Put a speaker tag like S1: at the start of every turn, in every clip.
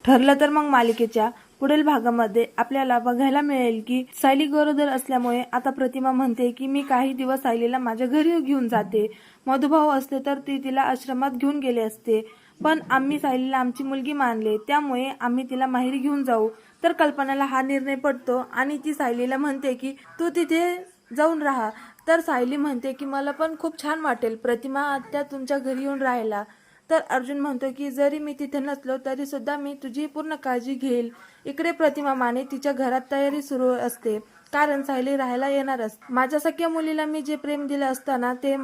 S1: ठरलं तर मग मालिकेच्या पुढील भागामध्ये आपल्याला बघायला मिळेल की सायली गरोदर असल्यामुळे आता प्रतिमा म्हणते की मी काही दिवस सायलीला माझ्या घरी घेऊन जाते. मधुभाऊ असते तर ती तिला आश्रमात घेऊन गेले असते, पण आम्ही सायलीला आमची मुलगी मानले, त्यामुळे आम्ही तिला माहेरी घेऊन जाऊ. तर कल्पनाला हा निर्णय पडतो आणि ती सायलीला म्हणते की तू तिथे जाऊन राहा. तर सायली म्हणते की मला पण खूप छान वाटेल प्रतिमा आत्या तुमच्या घरी येऊन राहायला. तर अर्जुन म्हणतो की जरी मी तिथे नसलो तरी सुद्धा मी तुझी पूर्ण काळजी घेईल. इकडे प्रतिमा माने तिच्या घरात तयारी सुरू असते, कारण सायली राहायला येणार असते. माझ्या सख्या मुलीला मी जे प्रेम दिलं असताना ते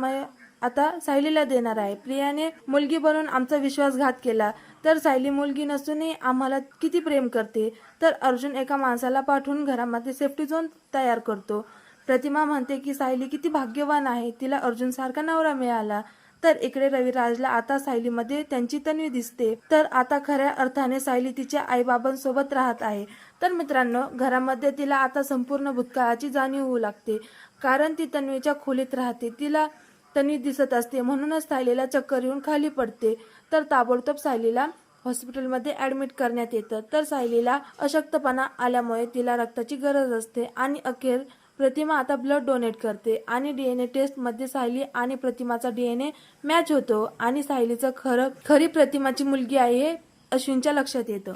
S1: आता सायलीला देणार आहे. प्रियाने मुलगी बनून आमचा विश्वासघात केला, तर सायली मुलगी नसूनही आम्हाला किती प्रेम करते. तर अर्जुन एका माणसाला पाठवून घरामध्ये सेफ्टी झोन तयार करतो. प्रतिमा म्हणते की सायली किती भाग्यवान आहे, तिला अर्जुन सारखा नवरा मिळाला. तर इकडे रविराजला आता सायलीमध्ये त्यांची तन्वी दिसते. तर आता खऱ्या अर्थाने सायली तिच्या आईबाबांसोबत राहत आहे. तर मित्रांनो, घरामध्ये तिला आता संपूर्ण भूतकाळाची जाणीव होऊ लागते, कारण ती तन्वीच्या खोलीत राहते. तिला तन्वी दिसत असते, म्हणूनच सायलीला चक्कर येऊन खाली पडते. तर ताबडतोब सायलीला हॉस्पिटलमध्ये ऍडमिट करण्यात येतं. तर सायलीला अशक्तपणा आल्यामुळे तिला रक्ताची गरज असते आणि अखेर प्रतिमा आता ब्लड डोनेट करते आणि डीएनए टेस्ट मध्ये सायली आणि प्रतिमाचा डीएनए मॅच होतो आणि सायलीचं खरी प्रतिमाची मुलगी आहे हे अश्विनच्या लक्षात येतं.